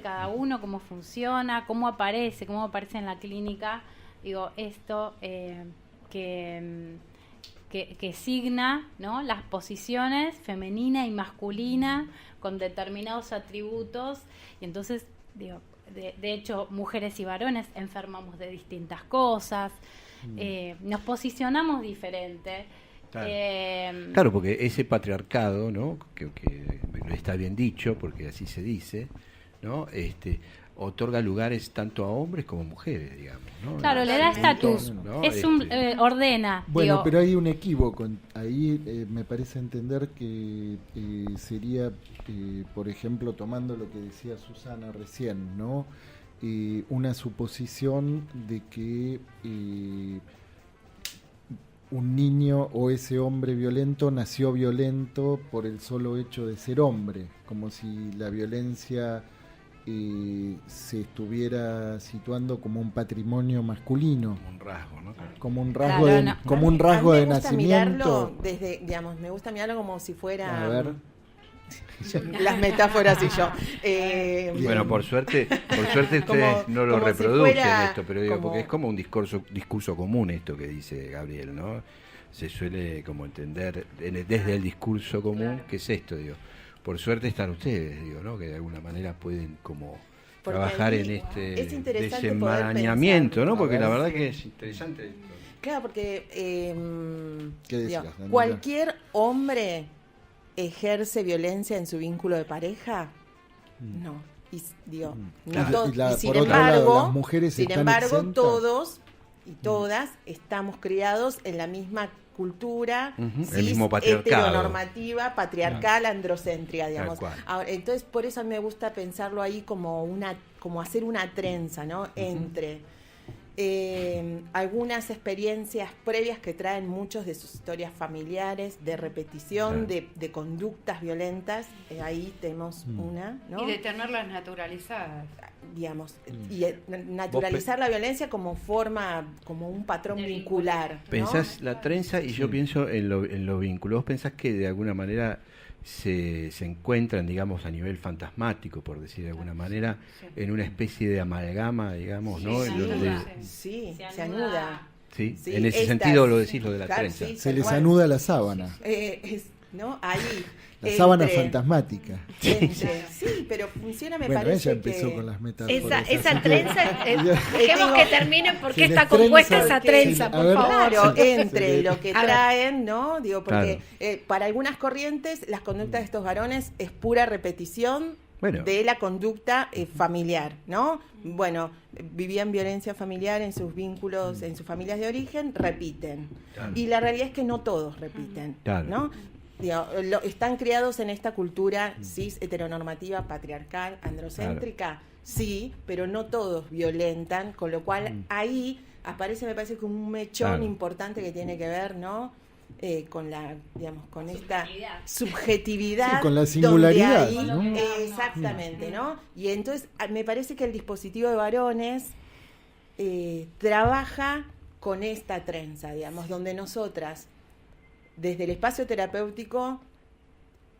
cada uno, cómo funciona, cómo aparece en la clínica, digo, esto que signa, ¿no?, las posiciones femenina y masculina con determinados atributos, y entonces, digo, de hecho, mujeres y varones enfermamos de distintas cosas, nos posicionamos diferente. Claro, porque ese patriarcado, ¿no?, que está bien dicho, porque así se dice, ¿no?, otorga lugares tanto a hombres como a mujeres, digamos, ¿no? Claro, le da estatus, ¿no? Ordena. Bueno, digo. pero hay un equívoco. Ahí me parece entender que sería, por ejemplo, tomando lo que decía Susana recién, ¿no? Una suposición de que un niño o ese hombre violento nació violento por el solo hecho de ser hombre, como si la violencia se estuviera situando como un patrimonio masculino, como un rasgo, ¿no? Como un rasgo, claro, como un rasgo de nacimiento. Desde, digamos, me gusta mirarlo como si fuera, a ver, las metáforas y yo. Bueno, por suerte ustedes no lo reproducen esto, pero digo, porque es como un discurso común esto que dice Gabriel, ¿no? Se suele como entender desde el discurso común, claro, que es esto, digo. Por suerte están ustedes, digo, ¿no?, que de alguna manera pueden como trabajar en este desenmarañamiento, ¿no? Porque la verdad que es interesante esto. Claro, porque ¿qué decías, cualquier hombre ejerce violencia en su vínculo de pareja, no. Y digo, y sin embargo, las mujeres todos y todas estamos criados en la misma cultura, el mismo patriarcado, heteronormativa, patriarcal, androcéntrica, digamos. Ahora, entonces, por eso a mí me gusta pensarlo ahí como hacer una trenza, ¿no? Entre algunas experiencias previas que traen muchos de sus historias familiares, de repetición, claro, de conductas violentas, ahí tenemos una, ¿no? Y de tenerlas naturalizadas. Digamos, y naturalizar la violencia como forma, como un patrón vincular, ¿no? Pensás la trenza y yo pienso en lo vínculo. ¿Vos pensás que de alguna manera se encuentran, digamos, a nivel fantasmático, por decir de alguna manera, en una especie de amalgama, digamos, ¿no? Sí, se anuda. Sí, en ese sentido lo decís, lo de la trenza. Sí, se les anuda la sábana. ¿no? Ahí. La sábana fantasmática. Sí, pero funciona, me parece. Ella empezó con las metáforas. Esa trenza, dejemos que termine porque está compuesta esa trenza, por favor. Claro, entre lo que traen, ¿no? Digo, porque para algunas corrientes las conductas de estos varones es pura repetición de la conducta familiar, ¿no? Bueno, vivían violencia familiar en sus vínculos, en sus familias de origen, repiten. Claro. Y la realidad es que no todos repiten, claro, ¿no? Digo, están criados en esta cultura cis, heteronormativa, patriarcal, androcéntrica, claro, sí, pero no todos violentan, con lo cual ahí aparece, me parece, como un mechón, claro, importante que tiene que ver, ¿no? Con la, digamos, con esta subjetividad, sí, con la singularidad, ahí, ¿no? Exactamente, ¿no? Y entonces me parece que el dispositivo de varones trabaja con esta trenza, digamos, donde nosotras, desde el espacio terapéutico,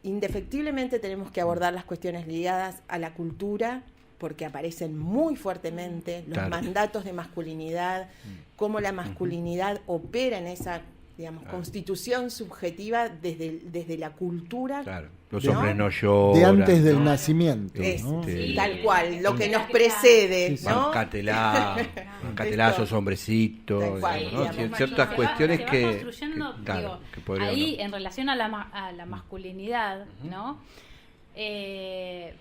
indefectiblemente tenemos que abordar las cuestiones ligadas a la cultura, porque aparecen muy fuertemente los, claro, mandatos de masculinidad, cómo la masculinidad opera en esa, digamos, claro, constitución subjetiva desde la cultura. Claro. Los hombres no lloran. De antes del nacimiento. ¿no? Sí, tal cual, lo que nos precede, sí, ¿no? Bancatelazos, hombrecitos, ¿no? Ciertas cuestiones que claro, que ahí en relación a la masculinidad, ¿no? De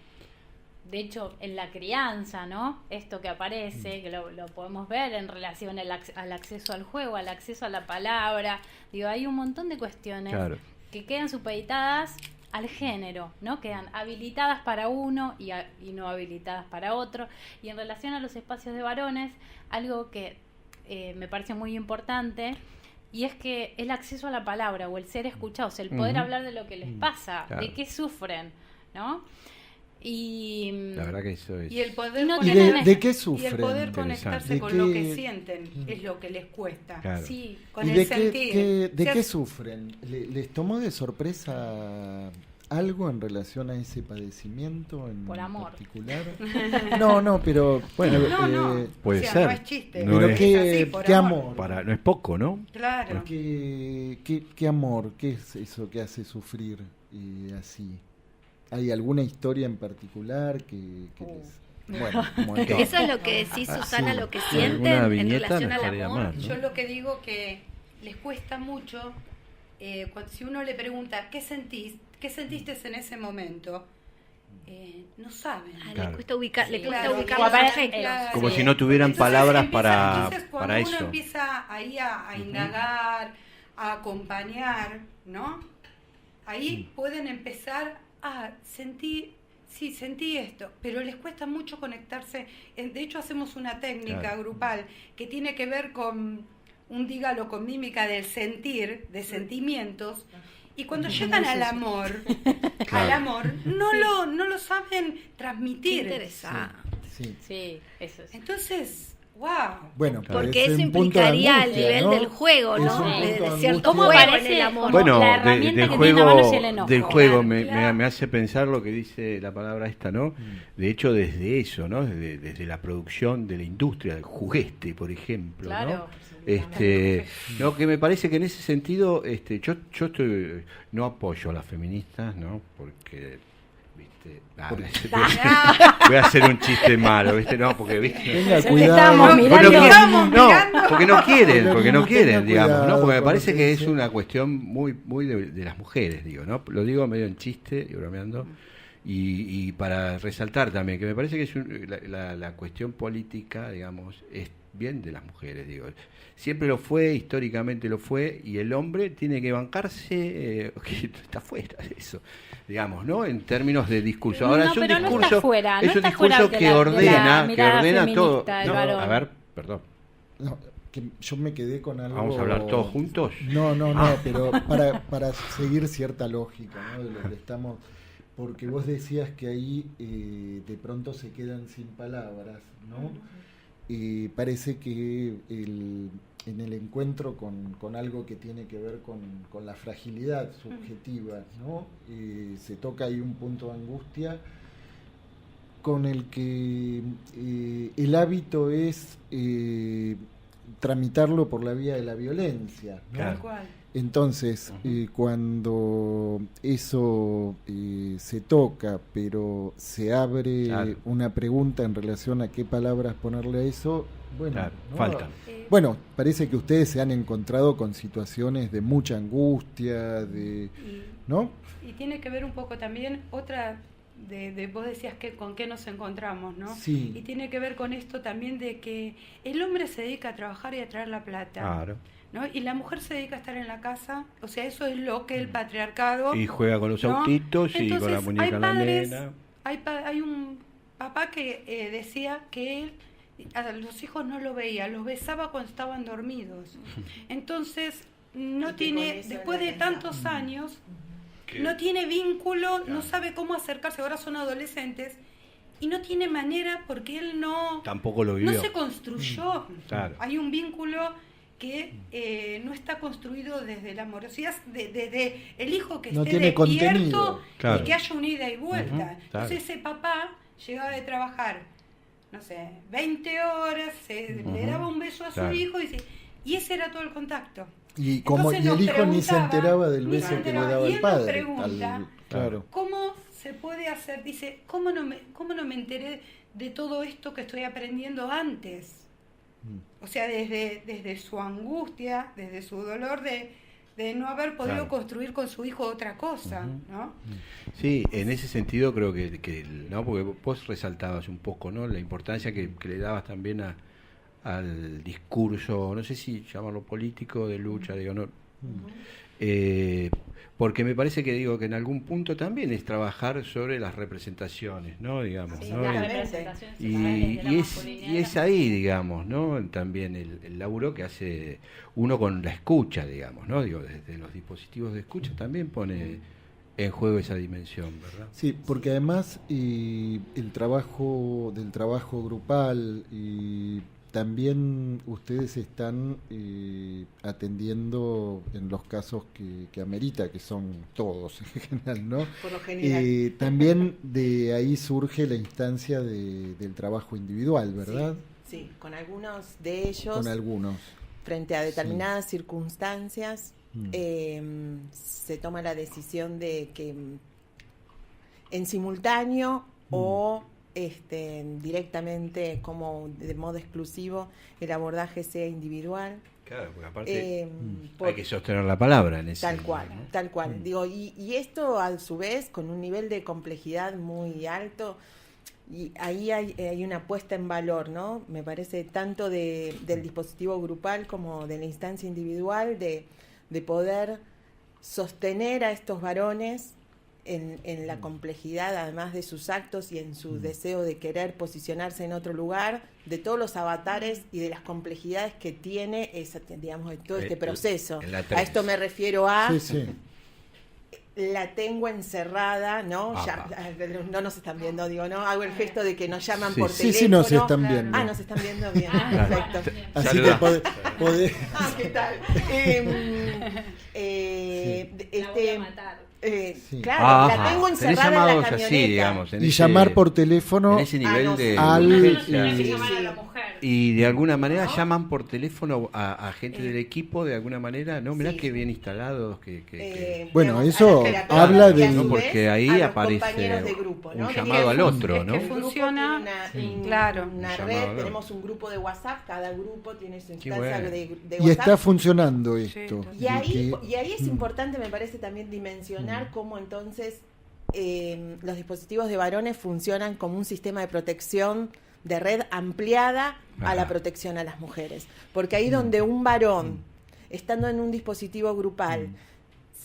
hecho, en la crianza, ¿no? Esto que aparece, que lo podemos ver en relación al acceso al juego, al acceso a la palabra. Digo, hay un montón de cuestiones, claro, que quedan supeditadas al género, ¿no? Quedan habilitadas para uno y no habilitadas para otro. Y en relación a los espacios de varones, algo que me parece muy importante, y es que el acceso a la palabra o el ser escuchados, el poder hablar de lo que les pasa, claro, de qué sufren, ¿no? Y la verdad que eso es. Y el poder ¿de qué sufren? Y el poder conectarse con lo que sienten es lo que les cuesta. Claro. Sí, con ¿Y el sentir. ¿De qué sufren? ¿Les tomó de sorpresa algo en relación a ese padecimiento en por amor. particular? No, pero bueno, puede ser. No es chiste. No pero es qué amor. No es poco, ¿no? Claro. ¿Qué amor? ¿Qué es eso que hace sufrir así? ¿Hay alguna historia en particular que les... Bueno, eso es lo que decís, Susana, lo que sienten en relación al amor. Más, ¿no? Yo lo que digo que les cuesta mucho, si uno le pregunta ¿qué sentiste en ese momento? No saben. Le cuesta ubicar, le cuesta ubicar como si no tuvieran palabras para eso. Cuando uno empieza ahí a indagar, a acompañar, ¿no? Ahí pueden empezar a sentir. Sí, sentí esto, pero les cuesta mucho conectarse. De hecho, hacemos una técnica grupal que tiene que ver con un dígalo con mímica del sentir, de sentimientos. Y cuando llegan al amor, no lo saben transmitir. Qué interesante. Sí, eso es. Entonces, wow. Bueno, porque eso implicaría el nivel del juego, ¿no? De cierto ¿Cómo aparece el amor? Bueno, la herramienta del que juego, tiene la mano es el enojo. del juego me hace pensar lo que dice la palabra esta, ¿no? De hecho, desde eso, ¿no? Desde la producción de la industria del juguete, por ejemplo, claro. ¿no? No, que me parece que en ese sentido, yo no apoyo a las feministas, ¿no? Porque voy a hacer un chiste malo, ¿viste? No, porque venga, cuidado. Porque no quieren, digamos, ¿no? Porque me parece que es una cuestión muy de las mujeres, digo, ¿no? Lo digo medio en chiste y bromeando. Y para resaltar también que me parece que es la cuestión política, digamos, es bien de las mujeres, digo. Siempre lo fue, históricamente lo fue, y el hombre tiene que bancarse, que está fuera de eso, digamos, ¿no? En términos de discurso. Ahora es un discurso que ordena todo. A ver, perdón. No, que yo me quedé con algo. ¿Vamos a hablar todos juntos? No, pero para seguir cierta lógica, ¿no? De lo que estamos, porque vos decías que ahí de pronto se quedan sin palabras, ¿no? Parece que en el encuentro con algo que tiene que ver con la fragilidad subjetiva, ¿no? Se toca ahí un punto de angustia con el que el hábito es tramitarlo por la vía de la violencia, ¿no? Claro. Entonces, cuando eso se toca, pero se abre una pregunta en relación a qué palabras ponerle a eso, bueno, falta. Bueno, parece que ustedes se han encontrado con situaciones de mucha angustia, ¿no? Y tiene que ver un poco también otra vos decías que con qué nos encontramos, ¿no? Sí. Y tiene que ver con esto también de que el hombre se dedica a trabajar y a traer la plata. Claro. ¿No? Y la mujer se dedica a estar en la casa, o sea, eso es lo que el patriarcado... Y juega con los autitos. Entonces, y con la muñeca en la nena. Hay un papá que decía que él a los hijos no lo veía, los besaba cuando estaban dormidos. Entonces, no tiene, después de tantos años, no tiene vínculo, no sabe cómo acercarse, ahora son adolescentes, y no tiene manera porque él tampoco lo vivió. No se construyó. Claro. Hay un vínculo que no está construido desde la amorosidad, desde el hijo que esté despierto y que haya una ida y vuelta. Entonces ese papá llegaba de trabajar, no sé, 20 horas, le daba un beso a su hijo y ese era todo el contacto. Y el hijo ni se enteraba del beso que le daba el padre. Pregunta, ¿cómo se puede hacer? Dice, ¿cómo no me enteré de todo esto que estoy aprendiendo antes? O sea, desde su angustia, desde su dolor de no haber podido construir con su hijo otra cosa, ¿no? Sí, en ese sentido creo que ¿no? Porque vos resaltabas un poco, ¿no? La importancia que le dabas también al discurso, no sé si llamarlo político, de lucha, digo, no. Porque me parece que en algún punto también es trabajar sobre las representaciones, ¿no? Digamos, ¿no? Y es ahí, digamos, ¿no? También el laburo que hace uno con la escucha, digamos, ¿no? Desde los dispositivos de escucha también pone en juego esa dimensión, ¿verdad? Sí, porque además del trabajo grupal también ustedes están atendiendo en los casos que amerita, que son todos en general, ¿no? Por lo general. También de ahí surge la instancia del trabajo individual, ¿verdad? Sí, con algunos de ellos. Con algunos. Frente a determinadas circunstancias, se toma la decisión de que en simultáneo o directamente, como de modo exclusivo, el abordaje sea individual. Claro, porque aparte hay que sostener la palabra en ese tal cual. Digo, y esto a su vez con un nivel de complejidad muy alto, y ahí hay una puesta en valor, ¿no? Me parece tanto del dispositivo grupal como de la instancia individual, de poder sostener a estos varones en la complejidad, además de sus actos y en su deseo de querer posicionarse en otro lugar, de todos los avatares y de las complejidades que tiene digamos, todo este proceso. A esto me refiero a... Sí. La tengo encerrada, ¿no? No nos están viendo, digo, ¿no? Hago el gesto de que nos llaman por teléfono. Sí, nos están viendo. Ah, nos están viendo bien. Perfecto. Así que podés... ¿qué tal? La voy a matar. Claro, la tengo encerrada en la camioneta. Así, digamos, y llamar por teléfono en ese nivel de y de alguna manera llaman por teléfono a gente del equipo, de alguna manera, ¿no? Mirá qué bien instalados bueno, eso habla de... ¿no? Porque ahí aparece de grupo, ¿no? un llamado al otro, ¿no? Que funciona, claro. Una red, tenemos un grupo de WhatsApp, cada grupo tiene su instancia de WhatsApp. Y está funcionando esto. Y ahí es importante, me parece, también dimensionar cómo entonces los dispositivos de varones funcionan como un sistema de protección de red ampliada a la protección a las mujeres. Porque ahí donde un varón, estando en un dispositivo grupal,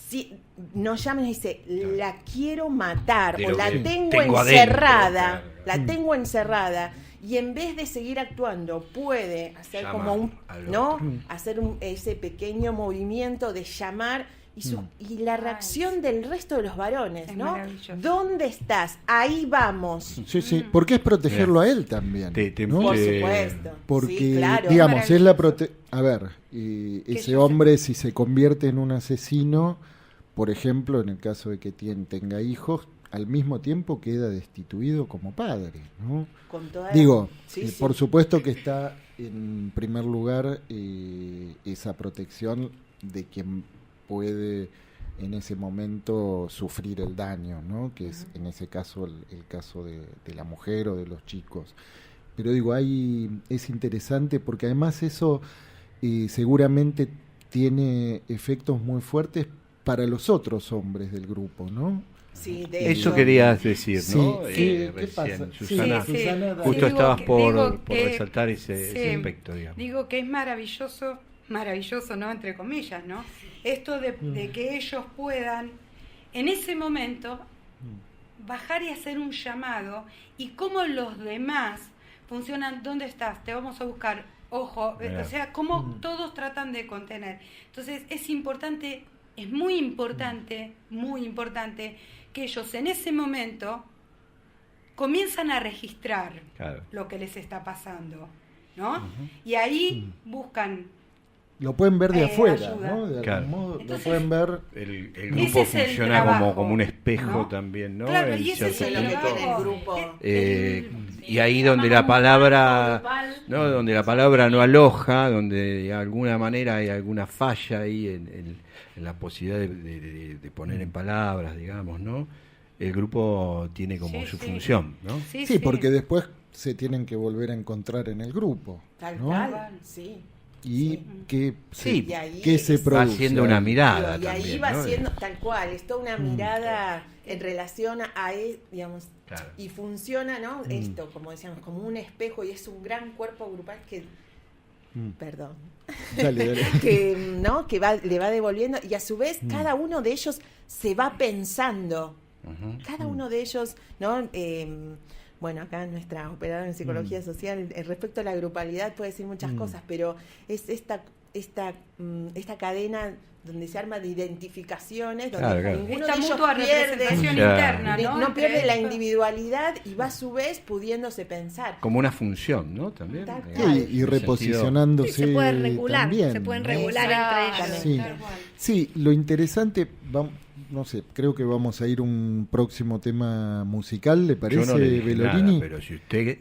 si nos llama y dice, la quiero matar, o la tengo encerrada, adentro, tengo encerrada, y en vez de seguir actuando, puede hacer como hacer ese pequeño movimiento de llamar, y la reacción del resto de los varones, ¿no? ¿Dónde estás? Ahí vamos. Sí, porque es protegerlo a él también, ¿no? Por supuesto. Porque, sí, claro, digamos, es la a ver, ese hombre si se convierte en un asesino, por ejemplo, en el caso de que tenga hijos, al mismo tiempo queda destituido como padre, ¿no? Por supuesto que está en primer lugar esa protección de quien puede en ese momento sufrir el daño, ¿no? Que es en ese caso el caso de la mujer o de los chicos. Pero digo, ahí es interesante porque además eso seguramente tiene efectos muy fuertes para los otros hombres del grupo, ¿no? Sí, eso querías decir, ¿no? ¿Qué pasa? Susana, justo estabas por resaltar ese aspecto, digamos. Digo que es maravilloso, ¿no? Entre comillas, ¿no? Esto de que ellos puedan, en ese momento, bajar y hacer un llamado, y cómo los demás funcionan. ¿Dónde estás? Te vamos a buscar. Ojo, o sea, cómo todos tratan de contener. Entonces, es importante, es muy importante que ellos en ese momento comienzan a registrar lo que les está pasando, ¿no? Y ahí buscan... Lo pueden ver de afuera, ayuda, ¿no? De algún modo, lo pueden ver. El grupo funciona como un espejo, ¿no? También, ¿no? Claro, y ese es el grupo. Y ahí donde la palabra, ¿no? Donde la palabra no aloja, donde de alguna manera hay alguna falla ahí en la posibilidad de poner en palabras, digamos, ¿no? El grupo tiene como su función, ¿no? Sí, porque después se tienen que volver a encontrar en el grupo, ¿no? Sí. Y que se se produce. Va haciendo una mirada. Y ahí también, va ¿no? siendo tal cual, es toda una mirada en relación a digamos, y funciona, ¿no? Esto, como decíamos, como un espejo, y es un gran cuerpo grupal que perdón. Dale. que le va devolviendo, y a su vez cada uno de ellos se va pensando. Cada uno de ellos, ¿no? Bueno, acá nuestra operadora en psicología social, respecto a la grupalidad puede decir muchas cosas, pero es esta esta cadena donde se arma de identificaciones, donde ninguno esta de ellos mutua representación interna, no pierde la individualidad y va a su vez pudiéndose pensar. Como una función, ¿no? También. Y reposicionándose. Sí, se pueden regular, también, se pueden regular entre ellos. Sí, lo interesante, no sé, creo que vamos a ir a un próximo tema musical, ¿le parece, Yo no le dije Bellorini? nada, pero si usted